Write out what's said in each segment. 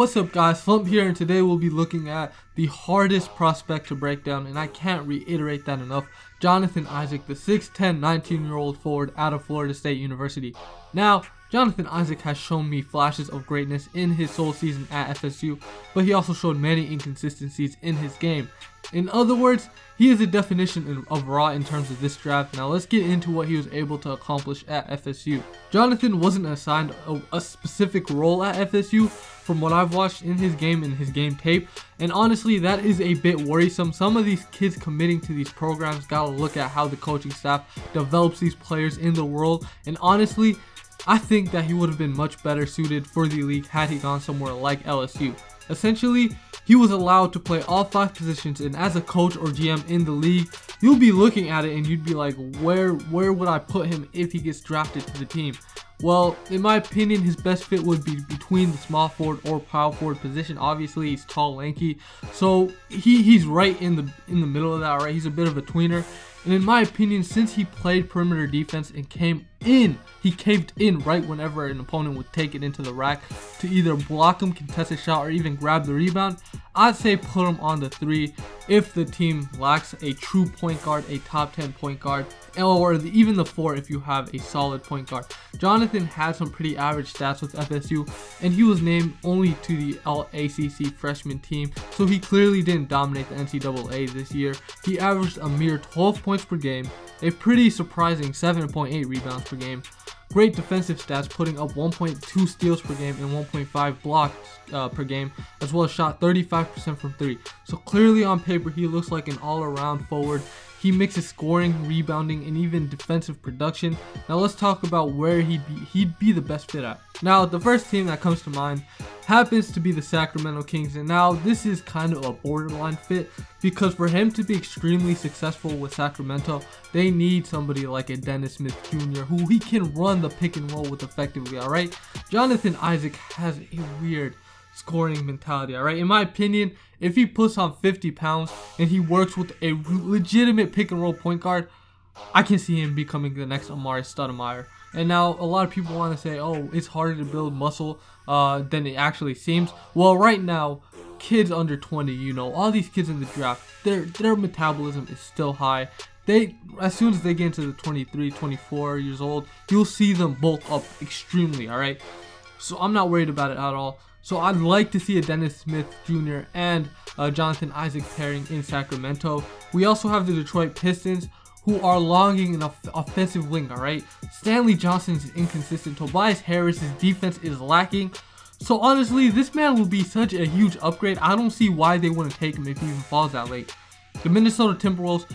What's up guys, Slump here, and today we'll be looking at the hardest prospect to break down, and I can't reiterate that enough. Jonathan Isaac, the 6'10", 19-year-old forward out of Florida State University. Now, Jonathan Isaac has shown me flashes of greatness in his sole season at FSU, but he also showed many inconsistencies in his game. In other words, he is a definition of raw in terms of this draft. Now let's get into what he was able to accomplish at FSU. Jonathan wasn't assigned a specific role at FSU from what I've watched in his game and his game tape, and honestly that is a bit worrisome. Some of these kids committing to these programs gotta look at how the coaching staff develops these players in the world, and honestly I think that he would have been much better suited for the league had he gone somewhere like LSU. Essentially, he was allowed to play all 5 positions, and as a coach or GM in the league, you'll be looking at it and you'd be like, where would I put him if he gets drafted to the team? Well, in my opinion, his best fit would be between the small forward or power forward position. Obviously, he's tall, lanky, so he's right in the middle of that, right? He's a bit of a tweener. And in my opinion, since he played perimeter defense and he caved in right whenever an opponent would take it into the rack to either block him, contest a shot, or even grab the rebound, I'd say put him on the 3 if the team lacks a true point guard, a top 10 point guard, or even the 4 if you have a solid point guard. Jonathan had some pretty average stats with FSU, and he was named only to the All-ACC freshman team, so he clearly didn't dominate the NCAA this year. He averaged a mere 12 points per game, a pretty surprising 7.8 rebounds per game, great defensive stats, putting up 1.2 steals per game and 1.5 blocks per game, as well as shot 35% from 3. So clearly on paper he looks like an all-around forward. He mixes scoring, rebounding, and even defensive production. Now let's talk about where he'd be the best fit at. Now the first team that comes to mind happens to be the Sacramento Kings, and now this is kind of a borderline fit because for him to be extremely successful with Sacramento, they need somebody like a Dennis Smith Jr. who he can run the pick and roll with effectively, alright? Jonathan Isaac has a weird scoring mentality, alright? In my opinion, if he puts on 50 pounds and he works with a legitimate pick and roll point guard, I can see him becoming the next Amari Stoudemire. And now a lot of people want to say, oh, it's harder to build muscle than it actually seems. Well, right now, kids under 20, you know, all these kids in the draft, their metabolism is still high. As soon as they get into the 23, 24 years old, you'll see them bulk up extremely, alright? So I'm not worried about it at all. So I'd like to see a Dennis Smith Jr. and Jonathan Isaac pairing in Sacramento. We also have the Detroit Pistons, who are longing an offensive wing, alright? Stanley Johnson is inconsistent. Tobias Harris's defense is lacking. So honestly, this man will be such a huge upgrade. I don't see why they wouldn't take him if he even falls that late. The Minnesota Timberwolves,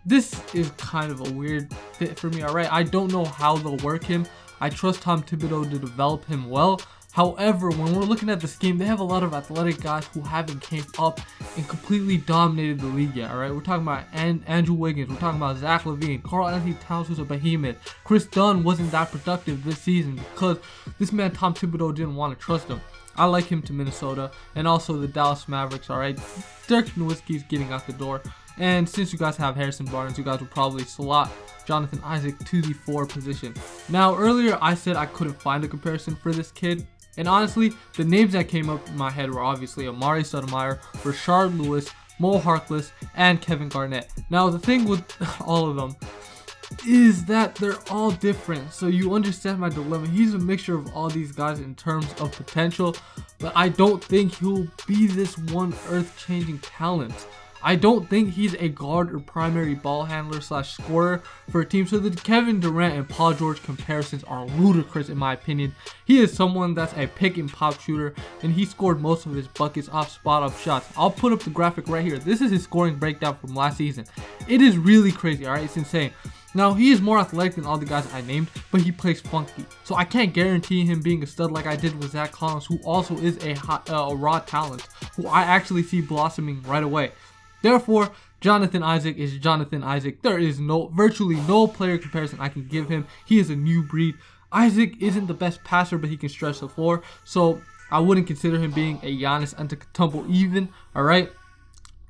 this is kind of a weird fit for me, alright? I don't know how they'll work him. I trust Tom Thibodeau to develop him well. However, when we're looking at the scheme, they have a lot of athletic guys who haven't came up and completely dominated the league yet, alright? We're talking about Andrew Wiggins, we're talking about Zach LaVine, Karl Anthony Towns, who's a behemoth. Chris Dunn wasn't that productive this season because this man Tom Thibodeau didn't want to trust him. I like him to Minnesota, and also the Dallas Mavericks, alright? Dirk Nowitzki's getting out the door, and since you guys have Harrison Barnes, you guys will probably slot Jonathan Isaac to the 4 position. Now, earlier I said I couldn't find a comparison for this kid. And honestly, the names that came up in my head were obviously Amari Stoudemire, Rashard Lewis, Mo Harkless, and Kevin Garnett. Now, the thing with all of them is that they're all different, so you understand my dilemma. He's a mixture of all these guys in terms of potential, but I don't think he'll be this one earth-changing talent. I don't think he's a guard or primary ball handler / scorer for a team. So the Kevin Durant and Paul George comparisons are ludicrous in my opinion. He is someone that's a pick and pop shooter, and he scored most of his buckets off spot up shots. I'll put up the graphic right here. This is his scoring breakdown from last season. It is really crazy, alright? It's insane. Now, he is more athletic than all the guys I named, but he plays funky. So I can't guarantee him being a stud like I did with Zach Collins, who also is a raw talent, who I actually see blossoming right away. Therefore, Jonathan Isaac is Jonathan Isaac. There is virtually no player comparison I can give him. He is a new breed. Isaac isn't the best passer, but he can stretch the floor. So I wouldn't consider him being a Giannis Antetokounmpo even, alright?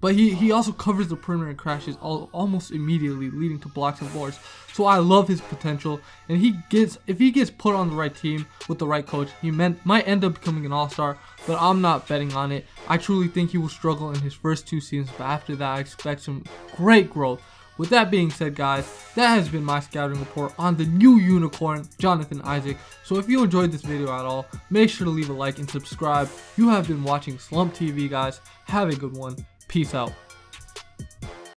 but he also covers the perimeter and crashes almost immediately, leading to blocks and boards. So I love his potential, and if he gets put on the right team with the right coach, he might end up becoming an all-star, but I'm not betting on it. I truly think he will struggle in his first 2 seasons, but after that I expect some great growth. With that being said, guys, that has been my scouting report on the new unicorn, Jonathan Isaac. So if you enjoyed this video at all, make sure to leave a like and subscribe. You have been watching Slump TV, guys. Have a good one. Peace out.